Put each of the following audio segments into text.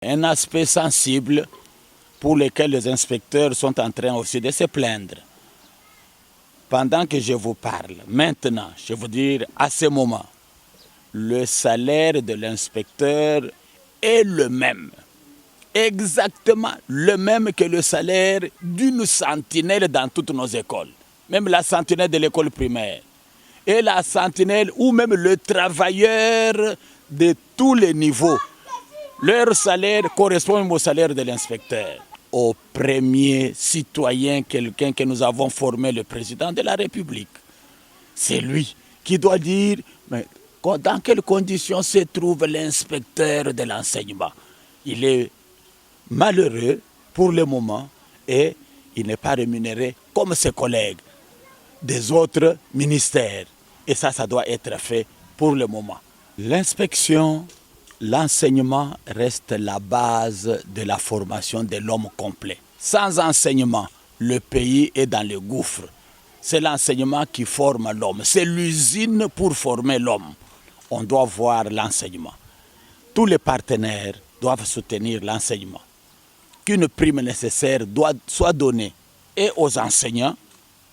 Un aspect sensible pour lequel les inspecteurs sont en train aussi de se plaindre. Pendant que je vous parle, maintenant, je veux dire à ce moment, le salaire de l'inspecteur est le même, exactement le même que le salaire d'une sentinelle dans toutes nos écoles, même la sentinelle de l'école primaire, et la sentinelle ou même le travailleur de tous les niveaux. Leur salaire correspond au salaire de l'inspecteur. Au premier citoyen, quelqu'un que nous avons formé, le président de la République. C'est lui qui doit dire mais dans quelles conditions se trouve l'inspecteur de l'enseignement. Il est malheureux pour le moment et il n'est pas rémunéré comme ses collègues des autres ministères. Et ça doit être fait pour le moment. L'inspection, l'enseignement reste la base de la formation de l'homme complet. Sans enseignement, le pays est dans le gouffre. C'est l'enseignement qui forme l'homme. C'est l'usine pour former l'homme. On doit voir l'enseignement. Tous les partenaires doivent soutenir l'enseignement. Qu'une prime nécessaire soit donnée et aux enseignants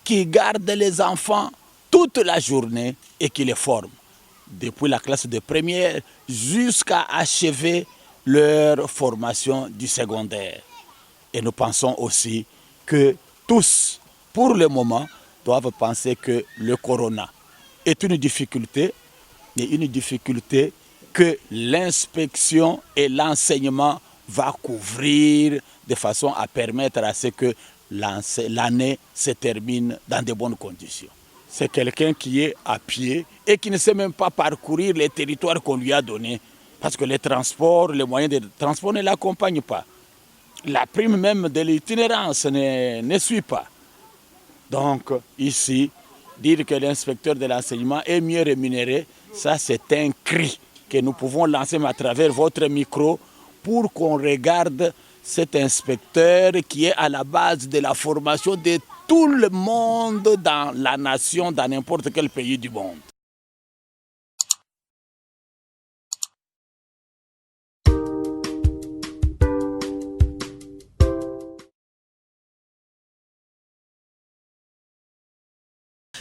qui gardent les enfants toute la journée et qui les forment, depuis la classe de première jusqu'à achever leur formation du secondaire. Et nous pensons aussi que tous, pour le moment, doivent penser que le corona est une difficulté, mais une difficulté que l'inspection et l'enseignement vont couvrir de façon à permettre à ce que l'année se termine dans de bonnes conditions. C'est quelqu'un qui est à pied et qui ne sait même pas parcourir les territoires qu'on lui a donnés parce que les transports, les moyens de transport ne l'accompagnent pas. La prime même de l'itinérance ne suit pas. Donc ici, dire que l'inspecteur de l'enseignement est mieux rémunéré, ça c'est un cri que nous pouvons lancer à travers votre micro pour qu'on regarde cet inspecteur qui est à la base de la formation de tout le monde dans la nation, dans n'importe quel pays du monde.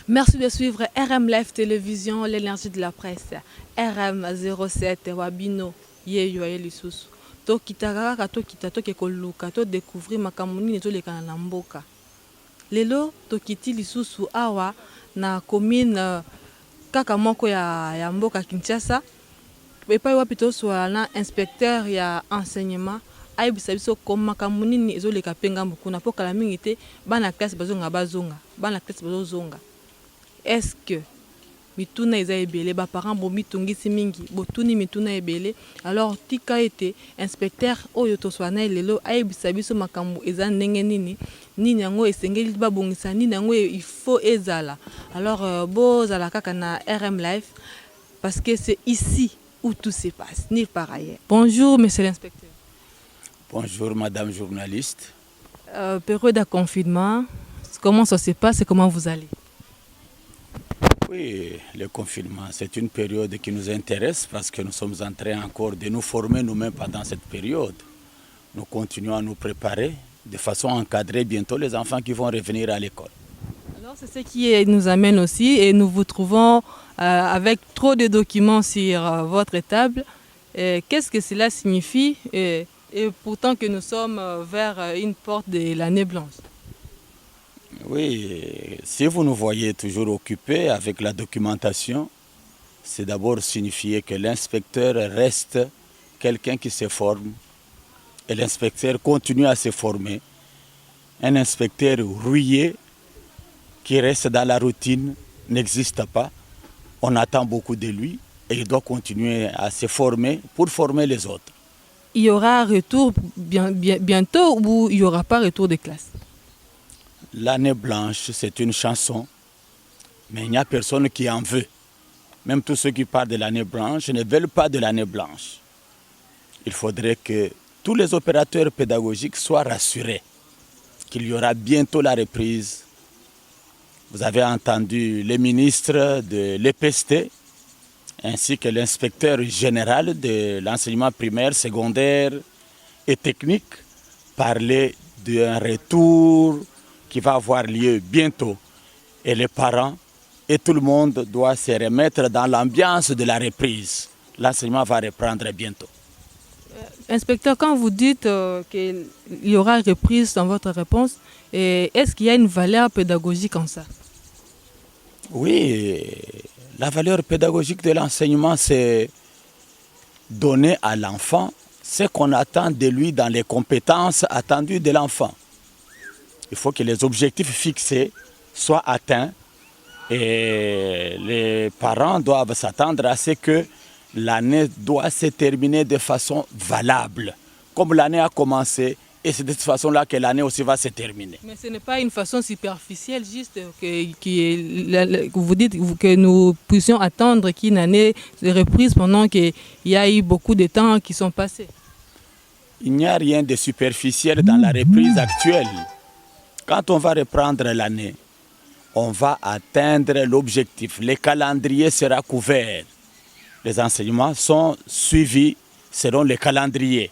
Merci de suivre RM Live Télévision, l'énergie de la presse. RM 07 Wabino Yeyo Lisusu. To kitaka to kita to kekoluka to découvrir makamuni neto lekana na mboka. Lelo to kiti lisusu awa na commune kaka moko ya mboka Kinshasa. Epai wapi to so na inspecteur ya enseignement ayebisa biso ko makamuni ni ezoleka penga mukuna po kala mingi te bana classe bazonga bana classe bazozonga. Est-ce que mituna eza ebele ba parents bo mitungisi mingi botuni mituna ebele alors tika été inspecteur oyo to swana lelo ayebisa biso makambo eza ndenge nini yango esengeli babongisa nini yango il faut ezala alors bozala kaka na RM Live parce que c'est ici où tout se passe ni par ailleurs. Bonjour monsieur l'inspecteur. Bonjour madame journaliste. Période de confinement, comment ça se passe et comment vous allez? Oui, le confinement, c'est une période qui nous intéresse parce que nous sommes en train encore de nous former nous-mêmes pendant cette période. Nous continuons à nous préparer de façon à encadrer bientôt les enfants qui vont revenir à l'école. Alors c'est ce qui nous amène aussi et nous vous trouvons avec trop de documents sur votre table. Qu'est-ce que cela signifie et pourtant que nous sommes vers une porte de l'année blanche? Oui, si vous nous voyez toujours occupés avec la documentation, c'est d'abord signifier que l'inspecteur reste quelqu'un qui se forme et l'inspecteur continue à se former. Un inspecteur rouillé qui reste dans la routine n'existe pas. On attend beaucoup de lui et il doit continuer à se former pour former les autres. Il y aura un retour bientôt ou il n'y aura pas retour de classe? L'année blanche, c'est une chanson, mais il n'y a personne qui en veut. Même tous ceux qui parlent de l'année blanche ne veulent pas de l'année blanche. Il faudrait que tous les opérateurs pédagogiques soient rassurés qu'il y aura bientôt la reprise. Vous avez entendu les ministres de l'EPST ainsi que l'inspecteur général de l'enseignement primaire, secondaire et technique parlaient d'un retour qui va avoir lieu bientôt. Et les parents et tout le monde doit se remettre dans l'ambiance de la reprise. L'enseignement va reprendre bientôt. Inspecteur, quand vous dites qu'il y aura reprise dans votre réponse, est-ce qu'il y a une valeur pédagogique en ça? Oui, la valeur pédagogique de l'enseignement, c'est donner à l'enfant ce qu'on attend de lui dans les compétences attendues de l'enfant. Il faut que les objectifs fixés soient atteints et les parents doivent s'attendre à ce que l'année doit se terminer de façon valable, comme l'année a commencé, et c'est de cette façon-là que l'année aussi va se terminer. Mais ce n'est pas une façon superficielle, juste que vous dites que nous puissions attendre qu'une année de reprise pendant qu'il y a eu beaucoup de temps qui sont passés. Il n'y a rien de superficiel dans la reprise actuelle. Quand on va reprendre l'année, on va atteindre l'objectif. Le calendrier sera couvert. Les enseignements sont suivis selon le calendrier.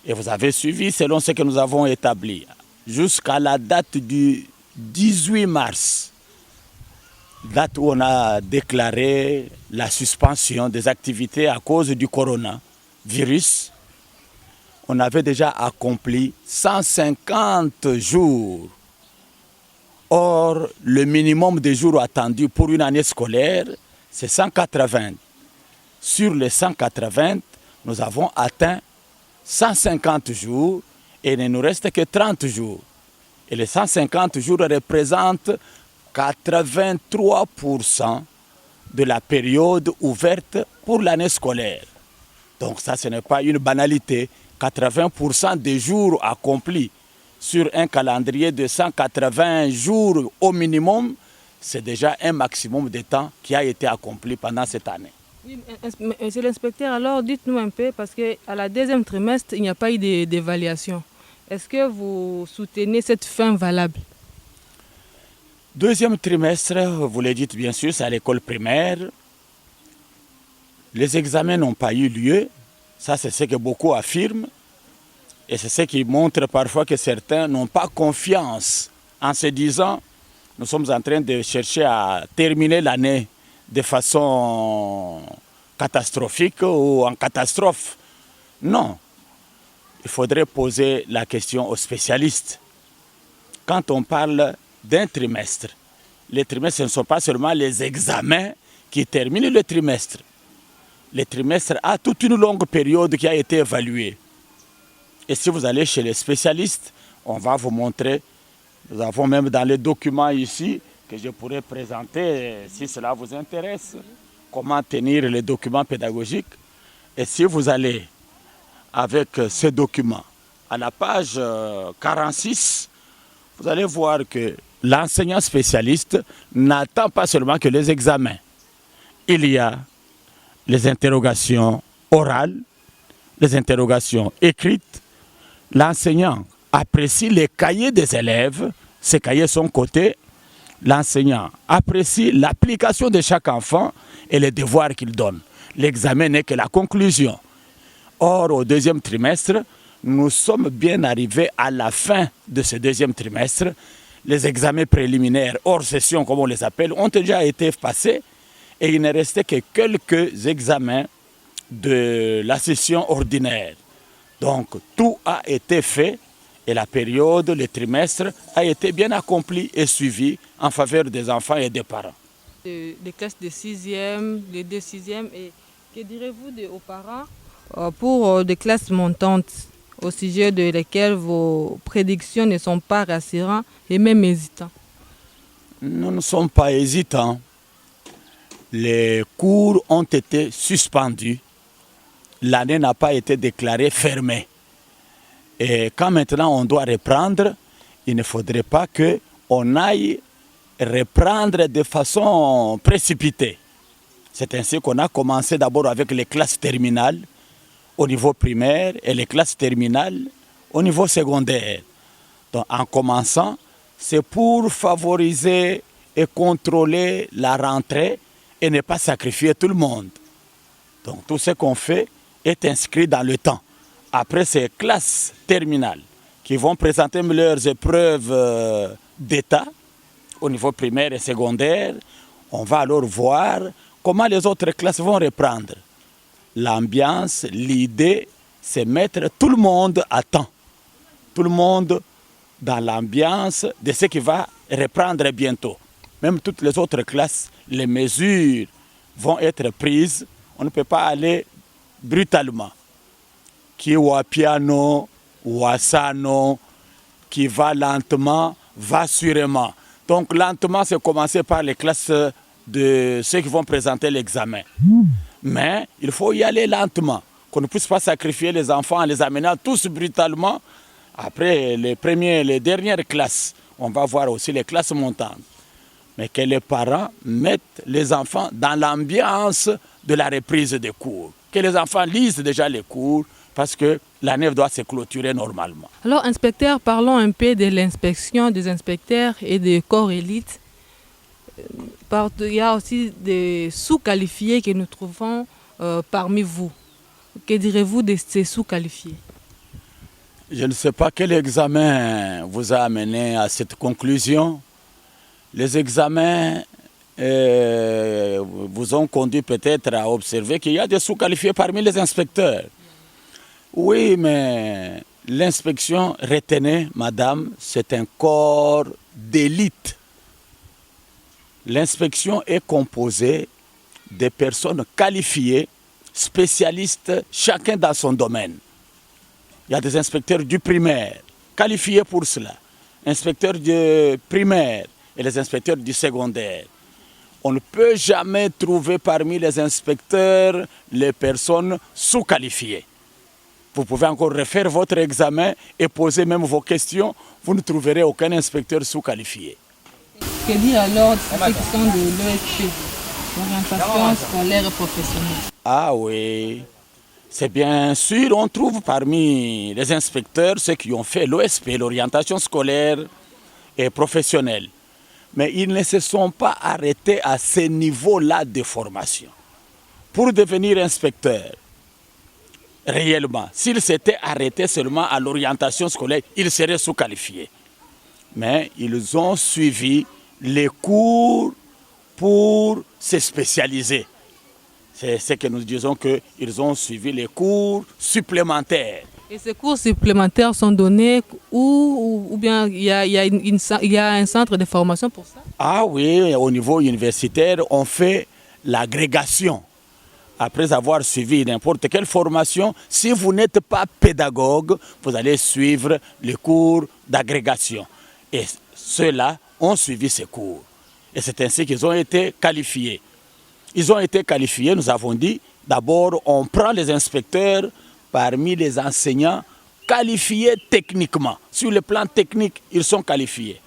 Et vous avez suivi selon ce que nous avons établi. Jusqu'à la date du 18 mars, date où on a déclaré la suspension des activités à cause du coronavirus, on avait déjà accompli 150 jours. Or, le minimum de jours attendu pour une année scolaire, c'est 180. Sur les 180, nous avons atteint 150 jours et il ne nous reste que 30 jours. Et les 150 jours représentent 83% de la période ouverte pour l'année scolaire. Donc ça, ce n'est pas une banalité. 80% des jours accomplis sur un calendrier de 180 jours au minimum, c'est déjà un maximum de temps qui a été accompli pendant cette année. Oui, monsieur l'inspecteur, alors dites-nous un peu, parce qu'à la deuxième trimestre, il n'y a pas eu d'évaluation. Est-ce que vous soutenez cette fin valable? Deuxième trimestre, vous le dites bien sûr, c'est à l'école primaire. Les examens n'ont pas eu lieu. Ça, c'est ce que beaucoup affirment. Et c'est ce qui montre parfois que certains n'ont pas confiance en se disant nous sommes en train de chercher à terminer l'année de façon catastrophique ou en catastrophe. Non. Il faudrait poser la question aux spécialistes. Quand on parle d'un trimestre, les trimestres ne sont pas seulement les examens qui terminent le trimestre. Le trimestre a toute une longue période qui a été évaluée. Et si vous allez chez les spécialistes, on va vous montrer, nous avons même dans les documents ici, que je pourrais présenter si cela vous intéresse, comment tenir les documents pédagogiques. Et si vous allez avec ces documents à la page 46, vous allez voir que l'enseignant spécialiste n'attend pas seulement que les examens. Il y a les interrogations orales, les interrogations écrites. L'enseignant apprécie les cahiers des élèves, ces cahiers sont cotés. L'enseignant apprécie l'application de chaque enfant et les devoirs qu'il donne. L'examen n'est que la conclusion. Or, au deuxième trimestre, nous sommes bien arrivés à la fin de ce deuxième trimestre. Les examens préliminaires, hors session comme on les appelle, ont déjà été passés et il ne restait que quelques examens de la session ordinaire. Donc, tout a été fait et la période, le trimestre, a été bien accompli et suivi en faveur des enfants et des parents. Des classes de 6e, les 2 6e, et que direz-vous aux parents pour des classes montantes au sujet de lesquelles vos prédictions ne sont pas rassurantes et même hésitantes? Nous ne sommes pas hésitants. Les cours ont été suspendus. L'année n'a pas été déclarée fermée. Et quand maintenant on doit reprendre, il ne faudrait pas qu'on aille reprendre de façon précipitée. C'est ainsi qu'on a commencé d'abord avec les classes terminales au niveau primaire et les classes terminales au niveau secondaire. Donc en commençant, c'est pour favoriser et contrôler la rentrée et ne pas sacrifier tout le monde. Donc tout ce qu'on fait est inscrit dans le temps. après ces classes terminales qui vont présenter leurs épreuves d'État au niveau primaire et secondaire, on va alors voir comment les autres classes vont reprendre. L'ambiance, l'idée, c'est mettre tout le monde à temps. Tout le monde dans l'ambiance de ce qui va reprendre bientôt. Même toutes les autres classes, les mesures vont être prises. On ne peut pas aller brutalement. Qui est au piano, ou à sano, qui va lentement, va sûrement. Donc lentement, c'est commencer par les classes de ceux qui vont présenter l'examen. Mais il faut y aller lentement, qu'on ne puisse pas sacrifier les enfants en les amenant tous brutalement. Après les dernières classes, on va voir aussi les classes montantes. Mais que les parents mettent les enfants dans l'ambiance de la reprise des cours. Que les enfants lisent déjà les cours parce que l'année doit se clôturer normalement. Alors, inspecteur, parlons un peu de l'inspection des inspecteurs et des corps élites. Il y a aussi des sous-qualifiés que nous trouvons parmi vous. Que direz-vous de ces sous-qualifiés? Je ne sais pas quel examen vous a amené à cette conclusion. Les examens vous ont conduit peut-être à observer qu'il y a des sous-qualifiés parmi les inspecteurs. Oui, mais l'inspection, retenez, madame, c'est un corps d'élite. L'inspection est composée de personnes qualifiées, spécialistes, chacun dans son domaine. Il y a des inspecteurs du primaire, qualifiés pour cela. Inspecteurs du primaire et les inspecteurs du secondaire. On ne peut jamais trouver parmi les inspecteurs les personnes sous-qualifiées. Vous pouvez encore refaire votre examen et poser même vos questions. Vous ne trouverez aucun inspecteur sous-qualifié. Que dire alors de ceux qui sont de l'ESP, l'orientation scolaire et professionnelle? Ah oui, c'est bien sûr, on trouve parmi les inspecteurs ceux qui ont fait l'OSP, l'orientation scolaire et professionnelle. Mais ils ne se sont pas arrêtés à ce niveau-là de formation. Pour devenir inspecteur, réellement, s'ils s'étaient arrêtés seulement à l'orientation scolaire, ils seraient sous-qualifiés. Mais ils ont suivi les cours pour se spécialiser. C'est ce que nous disons qu'ils ont suivi les cours supplémentaires. Et ces cours supplémentaires sont donnés où ou bien il y a un centre de formation pour ça? Ah oui, au niveau universitaire, on fait l'agrégation. Après avoir suivi n'importe quelle formation, si vous n'êtes pas pédagogue, vous allez suivre les cours d'agrégation. Et ceux-là ont suivi ces cours. Et c'est ainsi qu'ils ont été qualifiés. Ils ont été qualifiés, nous avons dit, d'abord on prend les inspecteurs parmi les enseignants qualifiés techniquement. Sur le plan technique, ils sont qualifiés.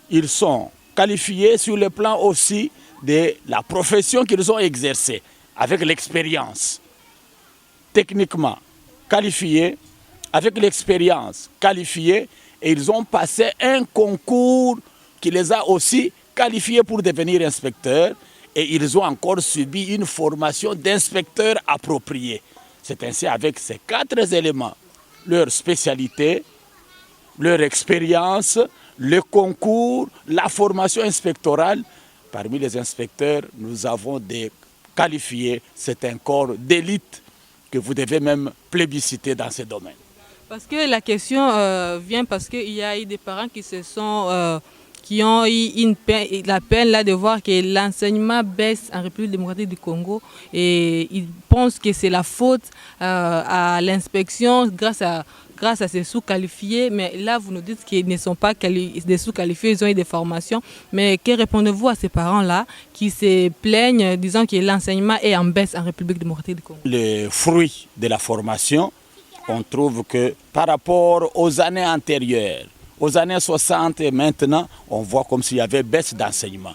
Ils sont qualifiés sur le plan aussi de la profession qu'ils ont exercée, avec l'expérience. Techniquement qualifiés, avec l'expérience qualifiés, et ils ont passé un concours qui les a aussi qualifiés pour devenir inspecteurs, et ils ont encore subi une formation d'inspecteurs appropriée. C'est ainsi avec ces 4 éléments, leur spécialité, leur expérience, le concours, la formation inspectorale. Parmi les inspecteurs, nous avons des qualifiés. C'est un corps d'élite que vous devez même plébisciter dans ce domaine. Parce que la question vient parce qu'il y a eu des parents qui ont eu la peine là de voir que l'enseignement baisse en République démocratique du Congo et ils pensent que c'est la faute à l'inspection grâce à ces sous-qualifiés. Mais là, vous nous dites qu'ils ne sont pas des sous-qualifiés, ils ont eu des formations. Mais que répondez-vous à ces parents-là qui se plaignent, disant que l'enseignement est en baisse en République démocratique du Congo? Le fruit de la formation, on trouve que par rapport aux années antérieures, aux années 60 et maintenant, on voit comme s'il y avait baisse d'enseignement.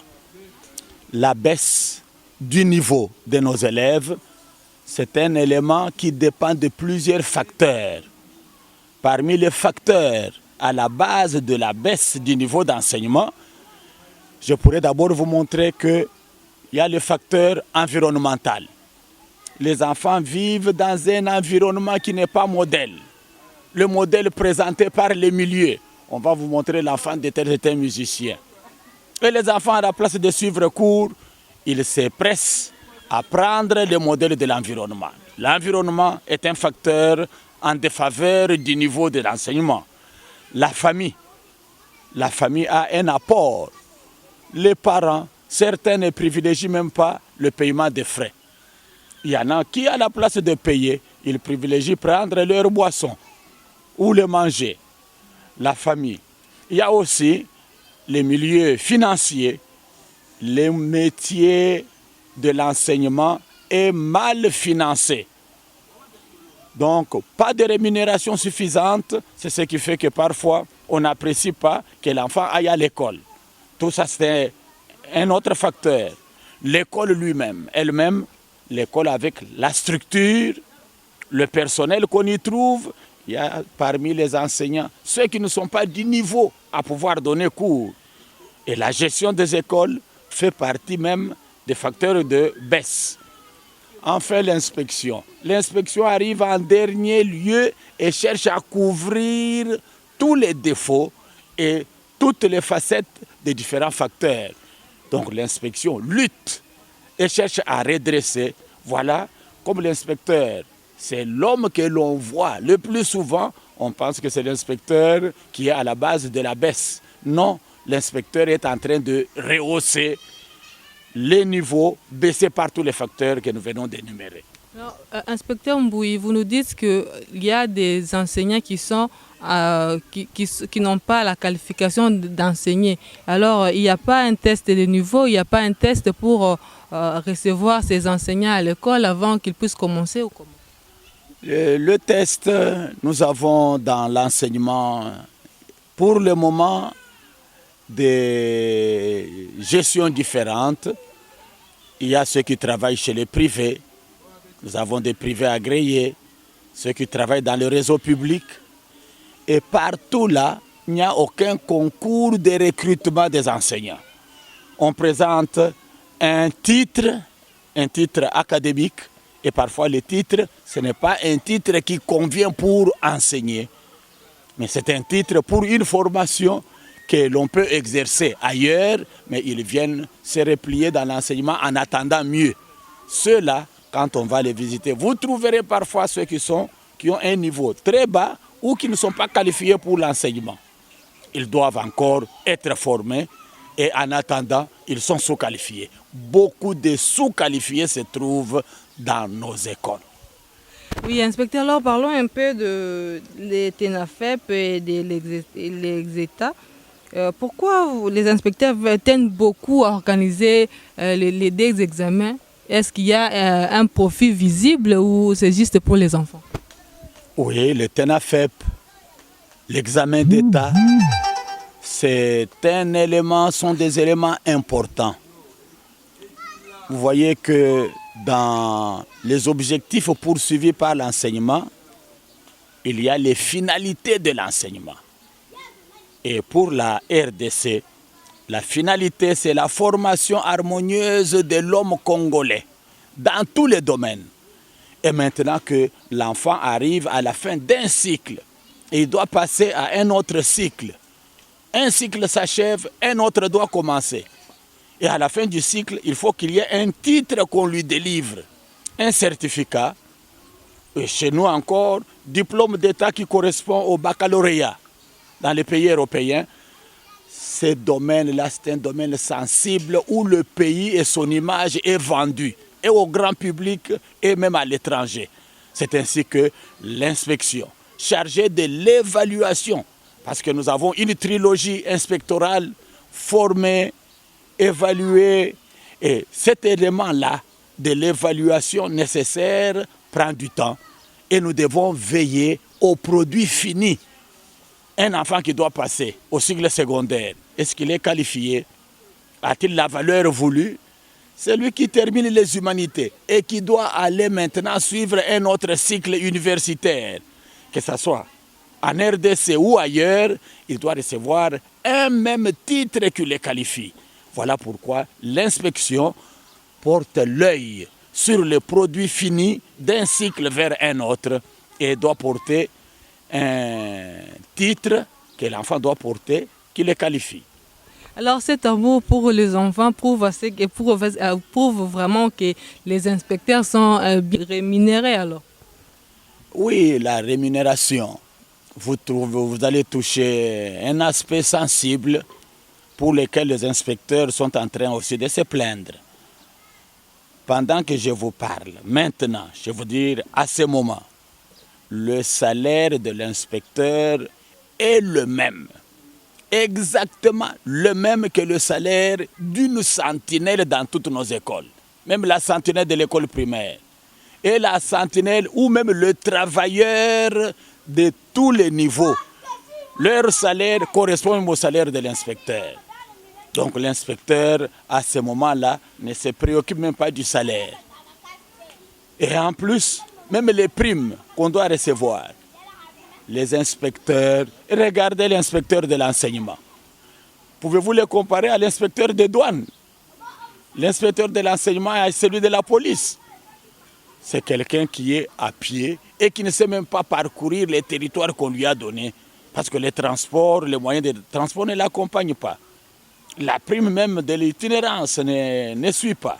La baisse du niveau de nos élèves, c'est un élément qui dépend de plusieurs facteurs. Parmi les facteurs à la base de la baisse du niveau d'enseignement, je pourrais d'abord vous montrer qu'il y a le facteur environnemental. les enfants vivent dans un environnement qui n'est pas modèle. Le modèle présenté par les milieux. On va vous montrer l'enfant de tel et tel musicien. Et les enfants, à la place de suivre cours, ils se pressent à prendre le modèle de l'environnement. L'environnement est un facteur en défaveur du niveau de l'enseignement. La famille a un apport. Les parents, certains ne privilégient même pas le paiement des frais. Il y en a qui, à la place de payer, ils privilégient prendre leur boisson ou le manger. La famille. Il y a aussi les milieux financiers. Le métier de l'enseignement est mal financé. Donc, pas de rémunération suffisante. C'est ce qui fait que parfois, on n'apprécie pas que l'enfant aille à l'école. Tout ça, c'est un autre facteur. L'école elle-même, l'école avec la structure, le personnel qu'on y trouve, il y a parmi les enseignants ceux qui ne sont pas du niveau à pouvoir donner cours. Et la gestion des écoles fait partie même des facteurs de baisse. Enfin, l'inspection. L'inspection arrive en dernier lieu et cherche à couvrir tous les défauts et toutes les facettes des différents facteurs. Donc l'inspection lutte et cherche à redresser. Voilà, comme l'inspecteur, c'est l'homme que l'on voit le plus souvent, on pense que c'est l'inspecteur qui est à la base de la baisse. Non, l'inspecteur est en train de rehausser les niveaux baissés par tous les facteurs que nous venons d'énumérer. Alors, inspecteur Mbouy, vous nous dites qu'il y a des enseignants qui n'ont pas la qualification d'enseigner. Alors, il n'y a pas un test de niveau, il n'y a pas un test pour recevoir ces enseignants à l'école avant qu'ils puissent commencer ou comment? Le test, nous avons dans l'enseignement, pour le moment, des gestions différentes. Il y a ceux qui travaillent chez les privés. Nous avons des privés agréés, ceux qui travaillent dans le réseau public. Et partout là, il n'y a aucun concours de recrutement des enseignants. On présente un titre académique. Et parfois, le titre, ce n'est pas un titre qui convient pour enseigner. Mais c'est un titre pour une formation que l'on peut exercer ailleurs, mais ils viennent se replier dans l'enseignement en attendant mieux. Ceux-là, quand on va les visiter, vous trouverez parfois ceux qui ont un niveau très bas ou qui ne sont pas qualifiés pour l'enseignement. Ils doivent encore être formés et en attendant, ils sont sous-qualifiés. Beaucoup de sous-qualifiés se trouvent dans nos écoles. Oui, inspecteur, alors parlons un peu de l'ENAFEP et de l'EXETA. Pourquoi les inspecteurs tiennent beaucoup à organiser les deux examens? Est-ce qu'il y a un profit visible ou c'est juste pour les enfants? Oui, le TENAFEP, l'examen d'État, sont des éléments importants. Vous voyez que dans les objectifs poursuivis par l'enseignement, il y a les finalités de l'enseignement. Et pour la RDC, la finalité, c'est la formation harmonieuse de l'homme congolais dans tous les domaines. Et maintenant que l'enfant arrive à la fin d'un cycle, il doit passer à un autre cycle. Un cycle s'achève, un autre doit commencer. Et à la fin du cycle, il faut qu'il y ait un titre qu'on lui délivre, un certificat. Et chez nous encore, diplôme d'État qui correspond au baccalauréat. Dans les pays européens, ce domaine-là, c'est un domaine sensible où le pays et son image est vendu, et au grand public et même à l'étranger. C'est ainsi que l'inspection, chargée de l'évaluation, parce que nous avons une trilogie inspectorale formée, évaluée, et cet élément-là de l'évaluation nécessaire prend du temps, et nous devons veiller au produit fini. Un enfant qui doit passer au cycle secondaire, est-ce qu'il est qualifié? A-t-il la valeur voulue? Celui qui termine les humanités et qui doit aller maintenant suivre un autre cycle universitaire, que ce soit en RDC ou ailleurs, il doit recevoir un même titre qui le qualifie. Voilà pourquoi l'inspection porte l'œil sur le produit fini d'un cycle vers un autre et doit porter un titre que l'enfant doit porter qui le qualifie. Alors cet amour pour les enfants prouve vraiment que les inspecteurs sont bien rémunérés alors. Oui, la rémunération. Vous allez toucher un aspect sensible pour lequel les inspecteurs sont en train aussi de se plaindre. Pendant que je vous parle, maintenant, je veux dire à ce moment, le salaire de l'inspecteur est le même. Exactement le même que le salaire d'une sentinelle dans toutes nos écoles. Même la sentinelle de l'école primaire. Et la sentinelle ou même le travailleur de tous les niveaux. Leur salaire correspond au salaire de l'inspecteur. Donc l'inspecteur, à ce moment-là, ne se préoccupe même pas du salaire. Et en plus, même les primes qu'on doit recevoir, les inspecteurs, regardez l'inspecteur de l'enseignement. Pouvez-vous le comparer à l'inspecteur des douanes? L'inspecteur de l'enseignement est celui de la police. C'est quelqu'un qui est à pied et qui ne sait même pas parcourir les territoires qu'on lui a donnés. Parce que les transports, les moyens de transport ne l'accompagnent pas. La prime même de l'itinérance ne suit pas.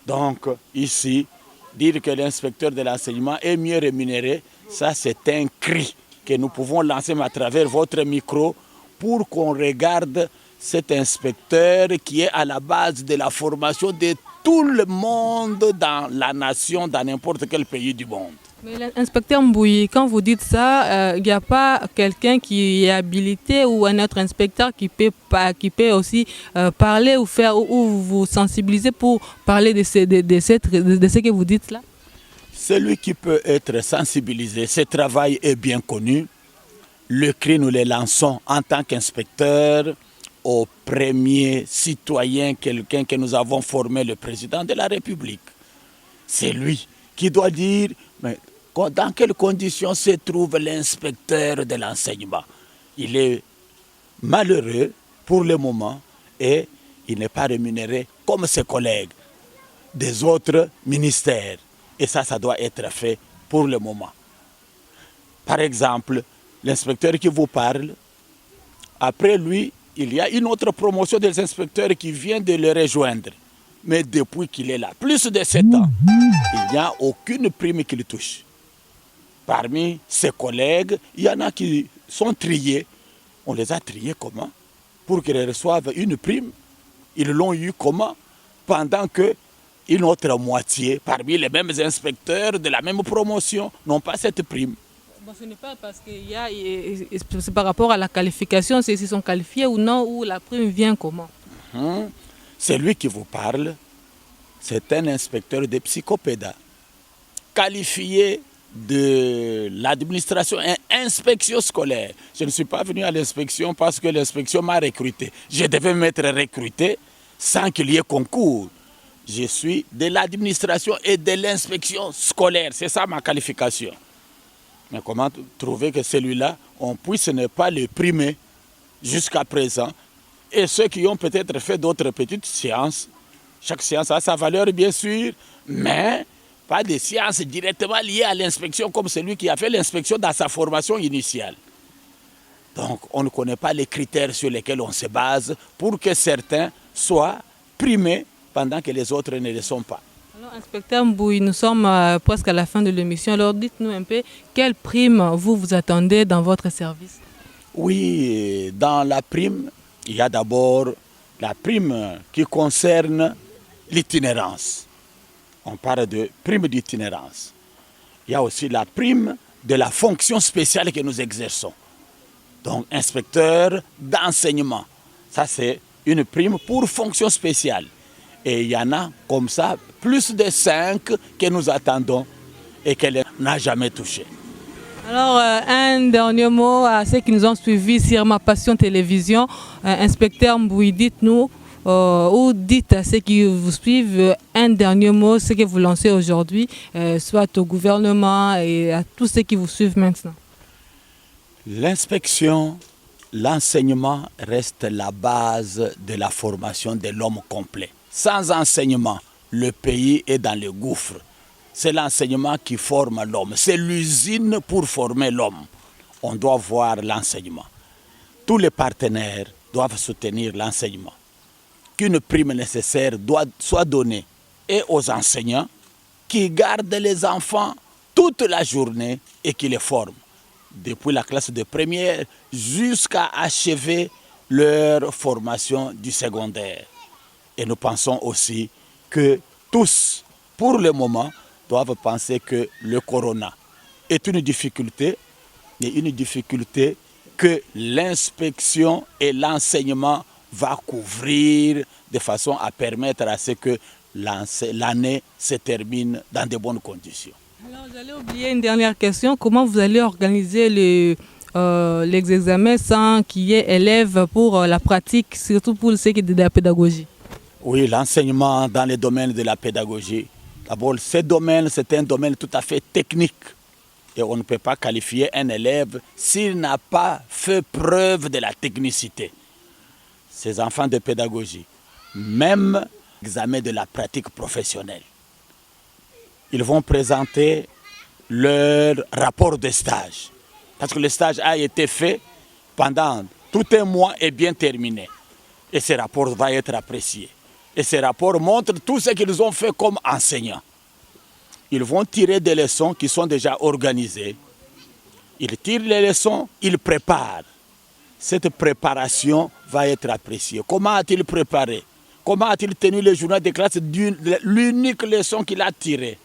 Donc ici, dire que l'inspecteur de l'enseignement est mieux rémunéré, ça c'est un cri que nous pouvons lancer à travers votre micro pour qu'on regarde cet inspecteur qui est à la base de la formation de tout le monde dans la nation, dans n'importe quel pays du monde. Mais l'inspecteur Mbouyi, quand vous dites ça, il n'y a pas quelqu'un qui est habilité ou un autre inspecteur qui peut aussi parler ou vous sensibiliser pour parler de ce que vous dites là? Celui qui peut être sensibilisé, ce travail est bien connu. Le cri, nous le lançons en tant qu'inspecteur au premier citoyen, quelqu'un que nous avons formé, le président de la République. C'est lui qui doit dire mais dans quelles conditions se trouve l'inspecteur de l'enseignement. Il est malheureux pour le moment et il n'est pas rémunéré comme ses collègues des autres ministères. Et ça doit être fait pour le moment. Par exemple, l'inspecteur qui vous parle, après lui, il y a une autre promotion des inspecteurs qui vient de le rejoindre. Mais depuis qu'il est là, plus de 7 ans, il n'y a aucune prime qu'il touche. Parmi ses collègues, il y en a qui sont triés. On les a triés comment? Pour qu'ils reçoivent une prime. Ils l'ont eu comment? Pendant qu'une autre moitié, parmi les mêmes inspecteurs de la même promotion, n'ont pas cette prime. Bon, ce n'est pas parce que c'est par rapport à la qualification, s'ils sont qualifiés ou non, ou la prime vient comment? C'est lui qui vous parle, c'est un inspecteur de psychopéda, qualifié de l'administration et inspection scolaire. Je ne suis pas venu à l'inspection parce que l'inspection m'a recruté. Je devais m'être recruté sans qu'il y ait concours. Je suis de l'administration et de l'inspection scolaire. C'est ça ma qualification. Mais comment trouver que celui-là, on puisse ne pas le primer jusqu'à présent? Et ceux qui ont peut-être fait d'autres petites sciences, chaque science a sa valeur bien sûr, mais pas des sciences directement liées à l'inspection comme celui qui a fait l'inspection dans sa formation initiale. Donc on ne connaît pas les critères sur lesquels on se base pour que certains soient primés pendant que les autres ne le sont pas. Alors, inspecteur Mbouyi, nous sommes presque à la fin de l'émission. Alors dites-nous un peu, quelle prime vous attendez dans votre service? Oui, dans la prime, il y a d'abord la prime qui concerne l'itinérance. On parle de prime d'itinérance. Il y a aussi la prime de la fonction spéciale que nous exerçons. Donc, inspecteur d'enseignement. Ça, c'est une prime pour fonction spéciale. Et il y en a comme ça, plus de 5 que nous attendons et qu'elle n'a jamais touché. Alors, un dernier mot à ceux qui nous ont suivis sur Ma Passion Télévision. Inspecteur Mbouyi, dites-nous, ou dites à ceux qui vous suivent un dernier mot, ce que vous lancez aujourd'hui, soit au gouvernement et à tous ceux qui vous suivent maintenant. L'inspection, l'enseignement reste la base de la formation de l'homme complet. Sans enseignement, le pays est dans le gouffre. C'est l'enseignement qui forme l'homme. C'est l'usine pour former l'homme. On doit voir l'enseignement. Tous les partenaires doivent soutenir l'enseignement. Qu'une prime nécessaire soit donnée et aux enseignants qui gardent les enfants toute la journée et qui les forment, depuis la classe de première jusqu'à achever leur formation du secondaire. Et nous pensons aussi que tous, pour le moment, doivent penser que le corona est une difficulté, mais une difficulté que l'inspection et l'enseignement vont couvrir de façon à permettre à ce que l'année se termine dans de bonnes conditions. Alors, j'allais oublier une dernière question. Comment vous allez organiser les examens sans qu'il y ait élèves pour la pratique, surtout pour ce qui est de la pédagogie? Oui, l'enseignement dans le domaine de la pédagogie. D'abord, ce domaine, c'est un domaine tout à fait technique. Et on ne peut pas qualifier un élève s'il n'a pas fait preuve de la technicité. Ces enfants de pédagogie, même examen de la pratique professionnelle, ils vont présenter leur rapport de stage. Parce que le stage a été fait pendant tout un mois et bien terminé. Et ce rapport va être apprécié. Et ce rapport montre tout ce qu'ils ont fait comme enseignants. Ils vont tirer des leçons qui sont déjà organisées. Ils tirent les leçons, ils préparent. Cette préparation va être appréciée. Comment a-t-il préparé? Comment a-t-il tenu le journal de classe de l'unique leçon qu'il a tirée?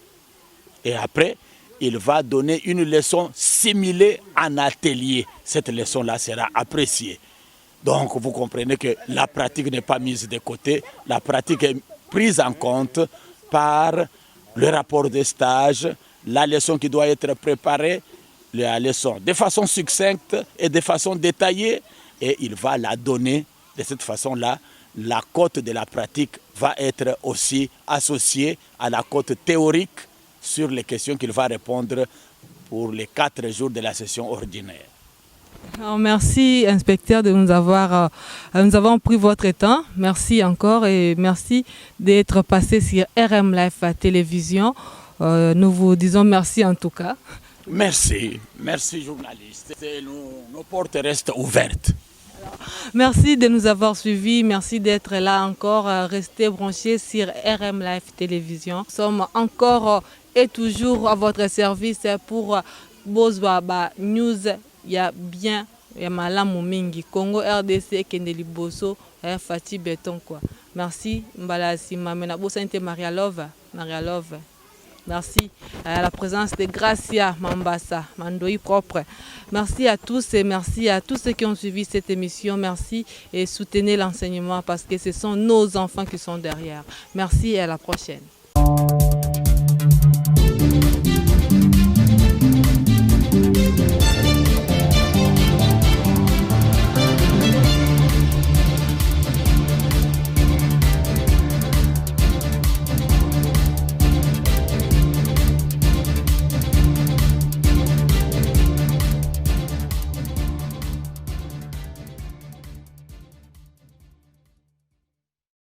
Et après, il va donner une leçon simulée en atelier. Cette leçon-là sera appréciée. Donc, vous comprenez que la pratique n'est pas mise de côté. La pratique est prise en compte par le rapport de stage, la leçon qui doit être préparée, la leçon de façon succincte et de façon détaillée. Et il va la donner de cette façon-là. La cote de la pratique va être aussi associée à la cote théorique sur les questions qu'il va répondre pour les 4 jours de la session ordinaire. Alors, merci, inspecteur, de nous avoir pris votre temps. Merci encore et merci d'être passé sur RM Live Télévision. Nous vous disons merci en tout cas. Merci journaliste. Nos portes restent ouvertes. Merci de nous avoir suivis, merci d'être là encore, restez branchés sur RM Live Télévision. Nous sommes encore et toujours à votre service pour Bozwa News. Il y a bien, il y a malamu mingi. Congo RDC Kende Liboso, Fati Béton quoi. Merci Mbala Sima Mena Bosante Maria Love. Merci à la présence de Gracia Mambasa, Mandoi propre. Merci à tous et merci à tous ceux qui ont suivi cette émission. Merci et soutenez l'enseignement parce que ce sont nos enfants qui sont derrière. Merci et à la prochaine.